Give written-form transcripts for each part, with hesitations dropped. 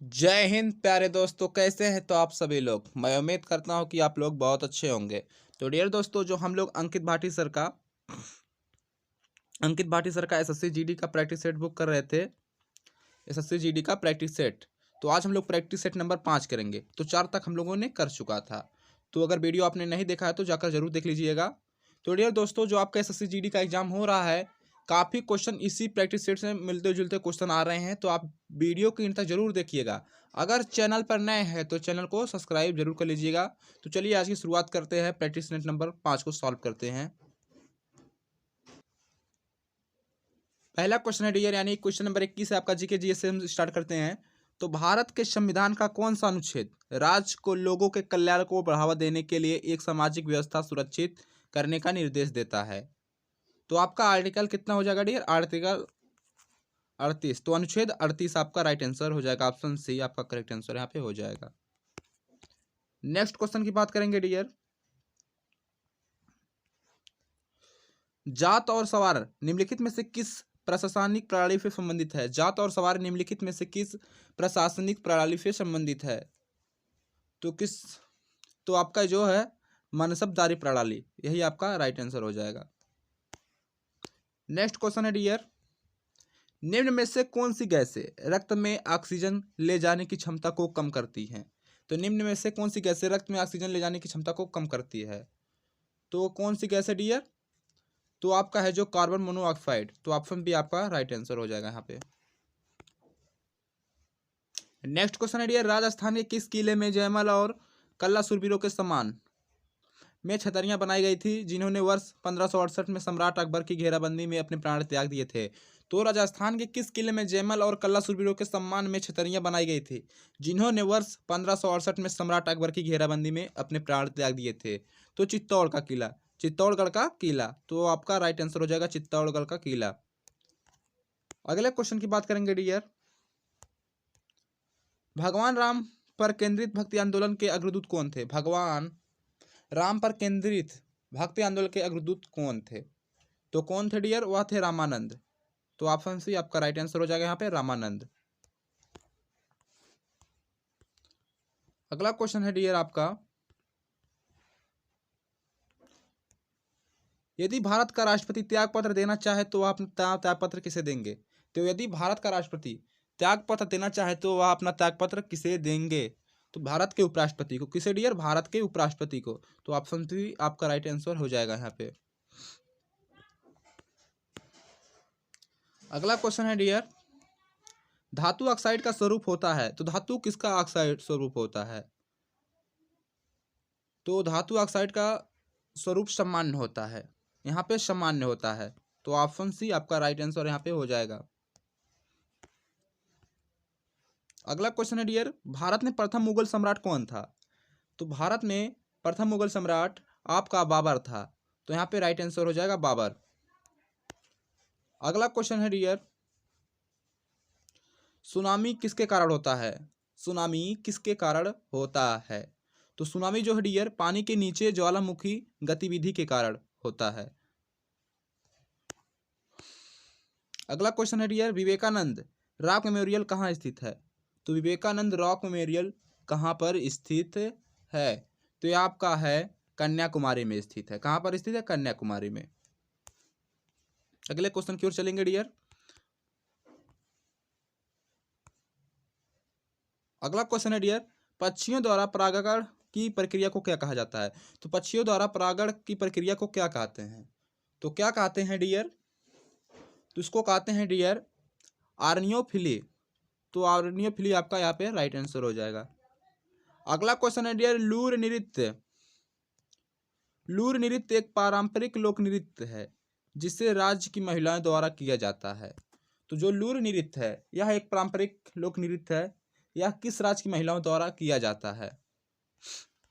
जय हिंद प्यारे दोस्तों, कैसे हैं तो आप सभी लोग। मैं उम्मीद करता हूं कि आप लोग बहुत अच्छे होंगे। तो डियर दोस्तों, जो हम लोग अंकित भाटी सर का एसएससी जीडी का प्रैक्टिस सेट बुक कर रहे थे। एसएससी जीडी का प्रैक्टिस सेट, तो आज हम लोग प्रैक्टिस सेट नंबर 5 करेंगे। तो 4 तक हम लोगों ने कर चुका था। तो अगर वीडियो आपने नहीं देखा है तो जाकर जरूर देख लीजिएगा। तो डियर दोस्तों, जो आपका एसएससी जीडी का एग्जाम हो रहा है, काफ़ी क्वेश्चन इसी प्रैक्टिस सेट से मिलते जुलते क्वेश्चन आ रहे हैं। तो आप वीडियो के अंत तक जरूर देखिएगा। अगर चैनल पर नए हैं तो चैनल को सब्सक्राइब जरूर कर लीजिएगा। तो चलिए आज की शुरुआत करते हैं, प्रैक्टिस सेट नंबर 5 को सॉल्व करते हैं। पहला क्वेश्चन है डियर, यानी क्वेश्चन नंबर 21 है आपका जीके जीएस से हम स्टार्ट करते हैं। तो भारत के संविधान का कौन सा अनुच्छेद राज्य को लोगों के कल्याण को बढ़ावा देने के लिए एक सामाजिक व्यवस्था सुरक्षित करने का निर्देश देता है? तो आपका आर्टिकल कितना हो जाएगा डियर? आर्टिकल 38। तो अनुच्छेद 38 आपका राइट आंसर हो जाएगा। ऑप्शन सी आपका करेक्ट आंसर यहाँ पे हो जाएगा। नेक्स्ट क्वेश्चन की बात करेंगे डियर। जात और सवार निम्नलिखित में से किस प्रशासनिक प्रणाली से संबंधित है? जात और सवार निम्नलिखित में से किस प्रशासनिक प्रणाली से संबंधित है? तो आपका जो है मनसबदारी प्रणाली, यही आपका राइट आंसर हो जाएगा। नेक्स्ट क्वेश्चन है डियर, निम्न में से कौन सी गैसें रक्त में ऑक्सीजन ले जाने की क्षमता को कम करती हैं? तो निम्न में से कौन सी गैसें रक्त में ऑक्सीजन ले जाने की क्षमता को कम करती है? तो कौन सी गैस है डियर? तो आपका है जो कार्बन मोनोऑक्साइड। तो ऑप्शन बी आपका राइट आंसर हो जाएगा यहाँ पे। नेक्स्ट क्वेश्चन है डियर, राजस्थान के किस किले में जयमल और कल्ला सुरवीरों के सम्मान में छतरियां बनाई गई थी, जिन्होंने वर्ष 1568 में सम्राट अकबर की घेराबंदी में अपने प्राण त्याग दिए थे? तो राजस्थान के किस किले में जयमल और कल्ला सुरवीरों के सम्मान में छतरियां बनाई गई थी, जिन्होंने वर्ष 1568 में सम्राट अकबर की घेराबंदी में अपने प्राण त्याग दिए थे? तो चित्तौड़ का किला, चित्तौड़गढ़ का किला। तो आपका राइट आंसर हो जाएगा चित्तौड़गढ़ का किला। अगले क्वेश्चन की बात करेंगे डियर, भगवान राम पर केंद्रित भक्ति आंदोलन के अग्रदूत कौन थे? भगवान राम पर केंद्रित भक्ति आंदोलन के अग्रदूत कौन थे? तो कौन थे डियर? वह थे रामानंद। तो ऑप्शन सी आपका राइट आंसर हो जाएगा यहाँ पे, रामानंद। अगला क्वेश्चन है डियर आपका, यदि भारत का राष्ट्रपति त्याग पत्र देना चाहे तो वह अपना त्याग पत्र किसे देंगे? तो यदि भारत का राष्ट्रपति त्याग पत्र देना चाहे तो वह अपना त्याग पत्र किसे देंगे? तो भारत के उपराष्ट्रपति को। किसे डियर? भारत के उपराष्ट्रपति को। तो ऑप्शन सी आपका राइट आंसर हो जाएगा यहाँ पे। अगला क्वेश्चन है डियर, धातु ऑक्साइड का स्वरूप होता है। तो धातु किसका ऑक्साइड स्वरूप होता है? तो धातु ऑक्साइड का स्वरूप सामान्य होता है, यहाँ पे सामान्य होता है। तो ऑप्शन सी आपका राइट आंसर यहाँ पे हो जाएगा। अगला क्वेश्चन है डियर, भारत में प्रथम मुगल सम्राट कौन था? तो भारत में प्रथम मुगल सम्राट आपका बाबर था। तो यहाँ पे राइट आंसर हो जाएगा बाबर। अगला क्वेश्चन है डियर, सुनामी किसके कारण होता है? सुनामी किसके कारण होता है? तो सुनामी जो है डियर, पानी के नीचे ज्वालामुखी गतिविधि के कारण होता है। अगला क्वेश्चन है डियर, विवेकानंद रॉक मेमोरियल कहाँ स्थित है? तो विवेकानंद रॉक मेमोरियल कहाँ पर स्थित है? तो ये आपका है कन्याकुमारी में स्थित है। कहाँ पर स्थित है? कन्याकुमारी में। अगले क्वेश्चन की ओर चलेंगे डियर। अगला क्वेश्चन है डियर, पक्षियों द्वारा परागण की प्रक्रिया को क्या कहा जाता है? तो पक्षियों द्वारा परागण की प्रक्रिया को क्या कहते हैं? तो क्या कहते हैं डियर? तो इसको कहते हैं डियर आर्नियोफिली। तो आर्नियोफिली आपका यहाँ पे राइट आंसर हो जाएगा। अगला क्वेश्चन है डियर, लूर नृत्य। लूर नृत्य एक पारंपरिक लोक नृत्य है जिसे राज्य की महिलाओं द्वारा किया जाता है। तो जो लूर नृत्य है यह एक पारंपरिक लोक नृत्य है। यह किस राज्य की महिलाओं द्वारा किया जाता है?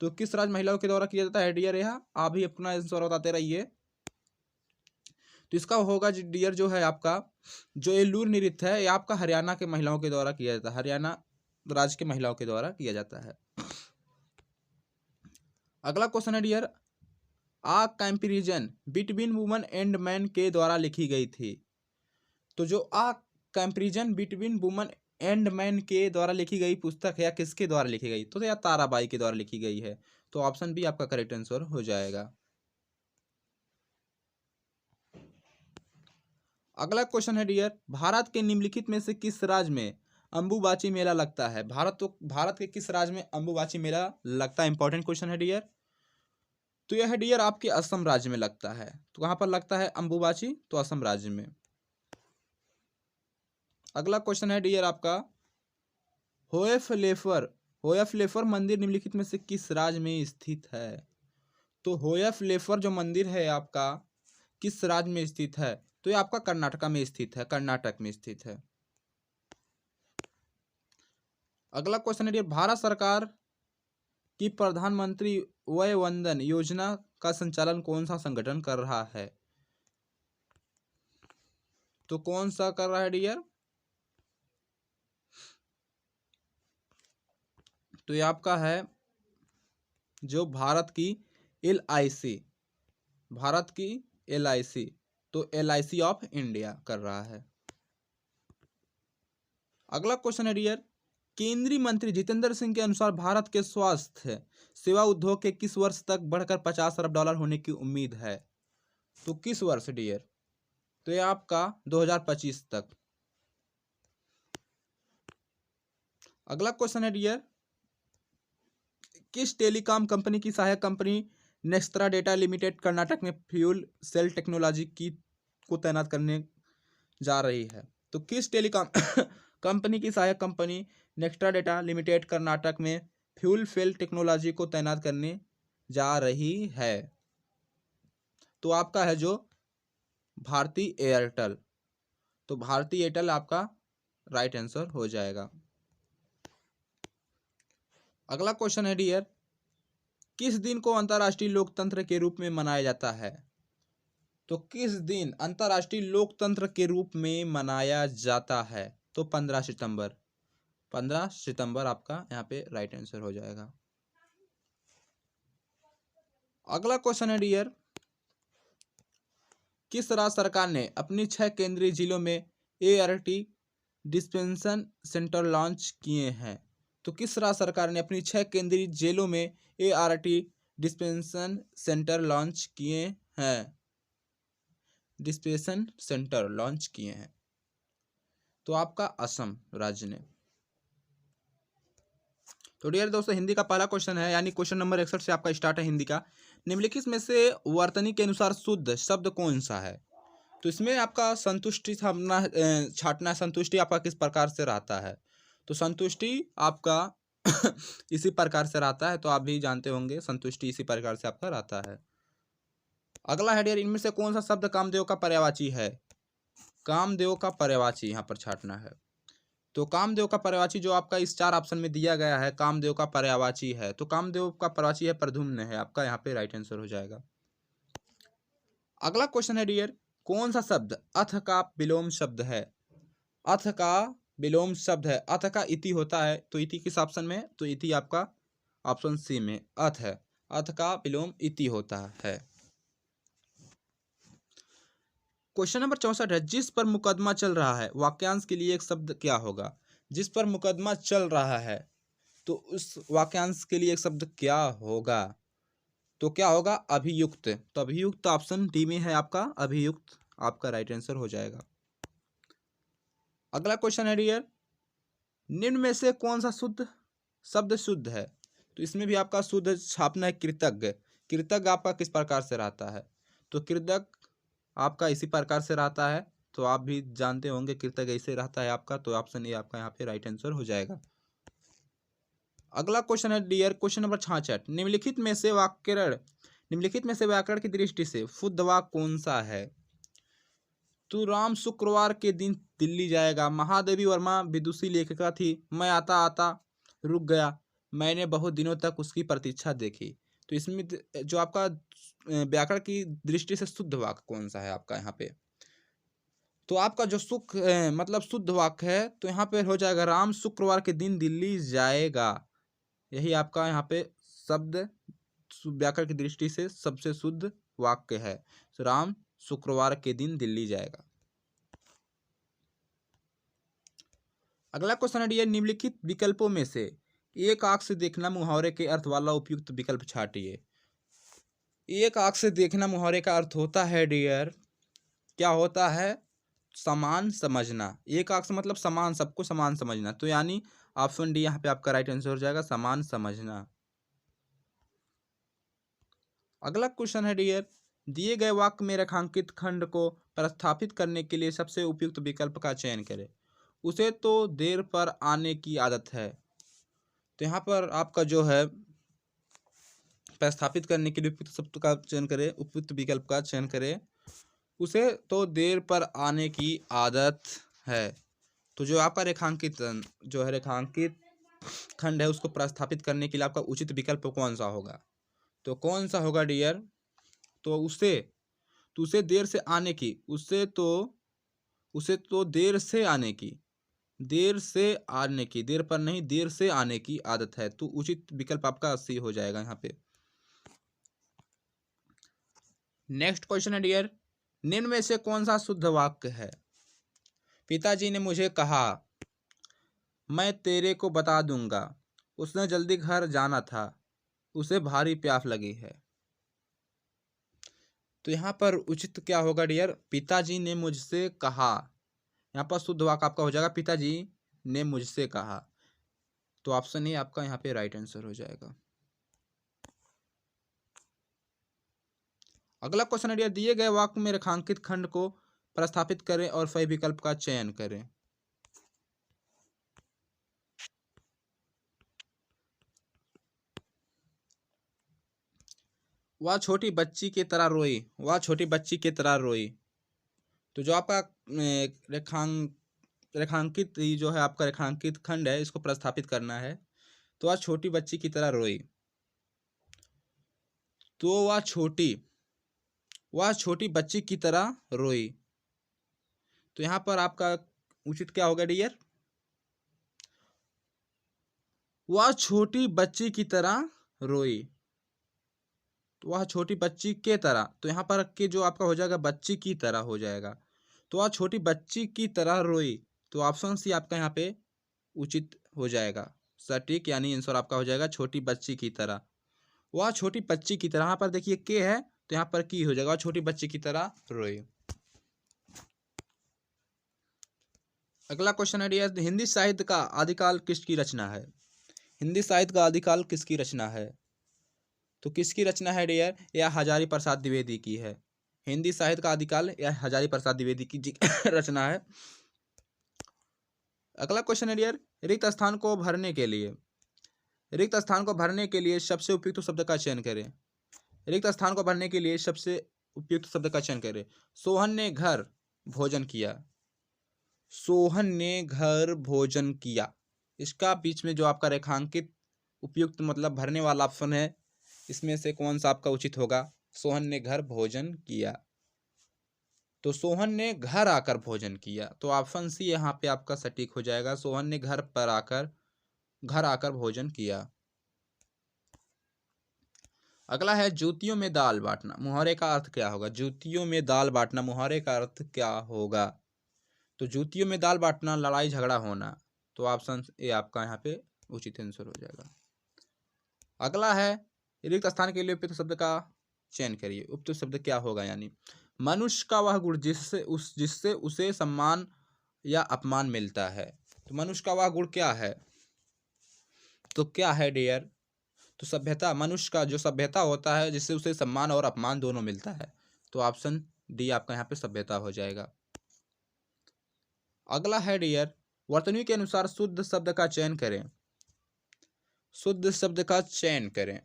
तो किस राज्य महिलाओं के द्वारा किया जाता है डियर? यह आप भी अपना आंसर बताते रहिए। तो इसका होगा डियर जो है आपका, जो ये लूर नृत्य है ये आपका हरियाणा के महिलाओं के द्वारा किया जाता है। हरियाणा राज्य के महिलाओं के द्वारा किया जाता है। अगला क्वेश्चन है dear, a comparison between woman and man के द्वारा लिखी गई थी। तो जो a comparison between woman and man के द्वारा लिखी गई पुस्तक है या किसके द्वारा लिखी गई? तो या ताराबाई के द्वारा लिखी गई है। तो ऑप्शन बी आपका करेक्ट आंसर हो जाएगा। अगला क्वेश्चन है डियर, भारत के निम्नलिखित में से किस राज्य में अंबुबाची मेला लगता है? भारत के किस राज्य में अंबुबाची मेला लगता है? इंपॉर्टेंट क्वेश्चन है डियर। तो यह है डियर आपके असम राज्य में लगता है। तो कहाँ पर लगता है अंबुबाची? तो असम राज्य में। अगला क्वेश्चन है डियर आपका, होयफलेफर मंदिर निम्नलिखित में से किस राज्य में स्थित है? तो होयफलेफर जो मंदिर है आपका किस राज्य में स्थित है? तो ये आपका कर्नाटक में स्थित है, कर्नाटक में स्थित है। अगला क्वेश्चन है, भारत सरकार की प्रधानमंत्री वय वंदन योजना का संचालन कौन सा संगठन कर रहा है? तो कौन सा कर रहा है डियर? तो ये आपका है जो भारत की LIC, भारत की LIC, तो LIC ऑफ इंडिया कर रहा है। अगला क्वेश्चन है डियर, केंद्रीय मंत्री जितेंद्र सिंह के अनुसार भारत के स्वास्थ्य सेवा उद्योग के किस वर्ष तक बढ़कर $50 अरब होने की उम्मीद है? तो किस वर्ष डियर? तो ये आपका 2025 तक। अगला क्वेश्चन है डियर, किस टेलीकॉम कंपनी की सहायक company Nextra data limited Karnataka में फ्यूल सेल टेक्नोलॉजी को तैनात करने जा रही है? तो किस टेलीकॉम कंपनी की सहायक company Nextra data limited Karnataka में फ्यूल सेल टेक्नोलॉजी को तैनात करने जा रही है? तो आपका है जो भारती एयरटेल। तो भारती एयरटेल आपका राइट आंसर हो जाएगा। अगला क्वेश्चन है डियर, किस दिन को अंतर्राष्ट्रीय लोकतंत्र के रूप में मनाया जाता है? तो किस दिन अंतर्राष्ट्रीय लोकतंत्र के रूप में मनाया जाता है? तो 15 सितंबर। 15 सितंबर आपका यहाँ पे राइट आंसर हो जाएगा। अगला क्वेश्चन है डियर, किस राज्य सरकार ने अपनी 6 केंद्रीय जिलों में ART डिस्पेंसन सेंटर लॉन्च किए हैं? तो किस राज्य सरकार ने अपनी 6 केंद्रीय जेलों में ART डिस्पेंसन सेंटर लॉन्च किए हैं? डिस्पेंसन सेंटर लॉन्च किए हैं। तो आपका असम राज्य ने। तो डियर दोस्तों, हिंदी का पहला क्वेश्चन है, यानी क्वेश्चन नंबर 61 से आपका स्टार्ट है हिंदी का। निम्नलिखित में से वर्तनी के अनुसार शुद्ध शब्द कौन सा है? तो इसमें आपका संतुष्टि छाटना, संतुष्टि आपका किस प्रकार से रहता है? तो संतुष्टि आपका इसी प्रकार से रहता है। तो आप भी जानते होंगे संतुष्टि इसी प्रकार से आपका रहता है। अगला है डियर, इनमें से कौन सा शब्द कामदेव का पर्यायवाची है? कामदेव का पर्यायवाची यहाँ पर छाटना है। तो कामदेव का पर्यायवाची जो आपका इस 4 ऑप्शन में दिया गया है, कामदेव का पर्यायवाची है। तो कामदेव का पर्यायवाची है प्रद्युम्न है, आपका यहाँ पे राइट आंसर हो जाएगा। अगला क्वेश्चन है डियर, कौन सा शब्द अथ का विलोम शब्द है? अथ का विलोम शब्द है। अथ का इति होता है, तो इति किस ऑप्शन में? तो इति आपका ऑप्शन सी में अथ है। अथ का विलोम इति होता है। क्वेश्चन नंबर 64 है, जिस पर मुकदमा चल रहा है वाक्यांश के लिए एक शब्द क्या होगा? जिस पर मुकदमा चल रहा है तो उस वाक्यांश के लिए एक शब्द क्या होगा? तो क्या होगा? अभियुक्त। तो अभियुक्त ऑप्शन डी में है आपका, अभियुक्त आपका राइट आंसर हो जाएगा। अगला क्वेश्चन है डियर, निम्न में से कौन सा शुद्ध शब्द शुद्ध है? तो इसमें भी आपका शुद्ध छापना है कृतज्ञ। कृतज्ञ आपका किस प्रकार से रहता है? तो कृतज्ञ आपका इसी प्रकार से रहता है। तो आप भी जानते होंगे कृतज्ञ ऐसे रहता है आपका। तो ऑप्शन ए आपका यहाँ पे राइट आंसर हो जाएगा। अगला क्वेश्चन है डियर, क्वेश्चन नंबर 66, निम्नलिखित में से व्याकरण की दृष्टि से शुद्ध वाक्य कौन सा है? तो राम शुक्रवार के दिन दिल्ली जाएगा। महादेवी वर्मा विदुषी लेखिका थी। मैं आता आता रुक गया, मैंने बहुत दिनों तक उसकी प्रतीक्षा देखी। तो इसमें जो आपका व्याकरण की दृष्टि से शुद्ध वाक्य कौन सा है आपका यहाँ पे? तो आपका जो मतलब शुद्ध वाक्य है, तो यहाँ पे हो जाएगा राम शुक्रवार के दिन दिल्ली जाएगा। यही आपका यहाँ पे शब्द व्याकरण की दृष्टि से सबसे शुद्ध वाक्य है। तो राम शुक्रवार के दिन दिल्ली जाएगा। अगला क्वेश्चन है डियर, निम्नलिखित विकल्पों में से एक आंख से देखना मुहावरे के अर्थ वाला उपयुक्त विकल्प छांटिए। एक आंख से देखना मुहावरे का अर्थ होता है डियर, क्या होता है, समान समझना। एक आंख से मतलब समान, सबको समान समझना। तो यानी ऑप्शन डी यहाँ पे आपका राइट आंसर हो जाएगा, समान समझना। अगला क्वेश्चन है डियर, दिए गए वाक्य में रेखांकित खंड को प्रस्थापित करने के लिए सबसे उपयुक्त विकल्प का चयन करें। उसे तो देर पर आने की आदत है। तो यहाँ पर आपका जो है प्रस्थापित करने के लिए उपयुक्त शब्द का चयन करें, उपयुक्त विकल्प का चयन करें। उसे तो देर पर आने की आदत है। तो जो आपका रेखांकित जो है रेखांकित खंड है उसको प्रस्थापित करने के लिए आपका उचित विकल्प कौन सा होगा? तो कौन सा होगा डियर? तो उसे देर से आने की, उसे तो देर से आने की, देर पर नहीं, देर से आने की आदत है। तो उचित विकल्प आपका सी हो जाएगा यहाँ पे। नेक्स्ट क्वेश्चन है डियर, निम्न में से कौन सा शुद्ध वाक्य है? पिताजी ने मुझे कहा, मैं तेरे को बता दूंगा, उसने जल्दी घर जाना था, उसे भारी प्यास लगी है। तो यहाँ पर उचित क्या होगा डियर? पिताजी ने मुझसे कहा। यहाँ पर शुद्ध वाक्य आपका हो जाएगा पिताजी ने मुझसे कहा। तो ऑप्शन ए आपका यहाँ पे राइट आंसर हो जाएगा। अगला क्वेश्चन है डियर, दिए गए वाक्य में रेखांकित खंड को प्रस्थापित करें और सही विकल्प का चयन करें। वह छोटी बच्ची की तरह रोई, वह छोटी बच्ची की तरह रोई। तो जो आपका रेखांकित जो है आपका रेखांकित खंड है, इसको प्रस्थापित करना है। तो वह छोटी बच्ची की तरह रोई। तो वह छोटी बच्ची की तरह रोई। तो यहाँ पर आपका उचित क्या होगा डियर? वह छोटी बच्ची की तरह रोई। तो वह छोटी बच्ची के तरह, तो यहाँ पर के जो आपका हो जाएगा बच्ची की तरह हो जाएगा। तो वह छोटी बच्ची की तरह रोई। तो ऑप्शन सी आपका यहाँ पे उचित हो जाएगा, सटीक, यानी आंसर आपका हो जाएगा छोटी बच्ची की तरह। वह छोटी बच्ची की तरह, यहाँ पर देखिए के है तो यहाँ पर की हो जाएगा, छोटी बच्ची की तरह रोई। अगला क्वेश्चन है डियर, हिंदी साहित्य का आदिकाल किसकी रचना है? हिंदी साहित्य का आदिकाल किसकी रचना है? तो किसकी रचना है डियर? यह हजारी प्रसाद द्विवेदी की है। हिंदी साहित्य का आदिकाल यह हजारी प्रसाद द्विवेदी की रचना है। अगला क्वेश्चन है डियर, रिक्त स्थान को भरने के लिए सबसे उपयुक्त शब्द का चयन करें। रिक्त स्थान को भरने के लिए सबसे उपयुक्त शब्द का चयन करें। सोहन ने घर भोजन किया, सोहन ने घर भोजन किया। इसका बीच में जो आपका रेखांकित उपयुक्त मतलब भरने वाला ऑप्शन है, इसमें से कौन सा आपका उचित होगा? सोहन ने घर भोजन किया। तो सोहन ने घर आकर भोजन किया। तो ऑप्शन सी यहाँ पे आपका सटीक हो जाएगा, सोहन ने घर आकर भोजन किया। अगला है जूतियों में दाल बांटना, मुहावरे का अर्थ क्या होगा? जूतियों में दाल बांटना मुहावरे का अर्थ क्या होगा? तो जूतियों में दाल बांटना, लड़ाई झगड़ा होना। तो ऑप्शन ए आपका यहाँ पे उचित आंसर हो जाएगा। अगला है रिक्त स्थान के लिए उपयुक्त शब्द का चयन करिए। उपयुक्त शब्द क्या होगा? यानी मनुष्य का वह गुण जिससे उसे सम्मान या अपमान मिलता है। तो मनुष्य का वह गुण क्या है? तो क्या है डियर? तो सभ्यता, मनुष्य का जो सभ्यता होता है जिससे उसे सम्मान और अपमान दोनों मिलता है। तो ऑप्शन डी आपका यहाँ पे सभ्यता हो जाएगा। अगला है डियर, वर्तनी के अनुसार शुद्ध शब्द का चयन करें। शुद्ध शब्द का चयन करें।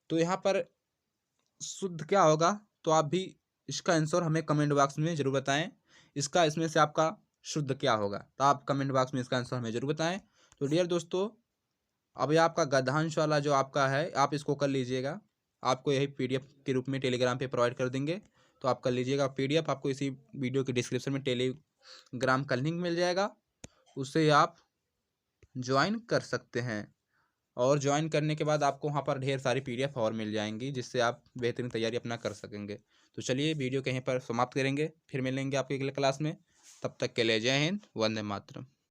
तो यहाँ पर शुद्ध क्या होगा? तो आप भी इसका आंसर हमें कमेंट बॉक्स में जरूर बताएं। इसमें से आपका शुद्ध क्या होगा? तो आप कमेंट बॉक्स में इसका आंसर हमें जरूर बताएं। तो डियर दोस्तों, अब ये आपका गद्यांश वाला जो आपका है आप इसको कर लीजिएगा। आपको यही पीडीएफ के रूप में टेलीग्राम पे प्रोवाइड कर देंगे, तो आप कर लीजिएगा पीडीएफ। आपको इसी वीडियो के डिस्क्रिप्शन में टेलीग्राम का लिंक मिल जाएगा, उससे आप ज्वाइन कर सकते हैं। और ज्वाइन करने के बाद आपको वहाँ पर ढेर सारी पीडीएफ और मिल जाएंगी, जिससे आप बेहतरीन तैयारी अपना कर सकेंगे। तो चलिए वीडियो कहीं पर समाप्त करेंगे, फिर मिलेंगे आपके अगले क्लास में। तब तक के लिए जय हिंद, वंदे मातरम।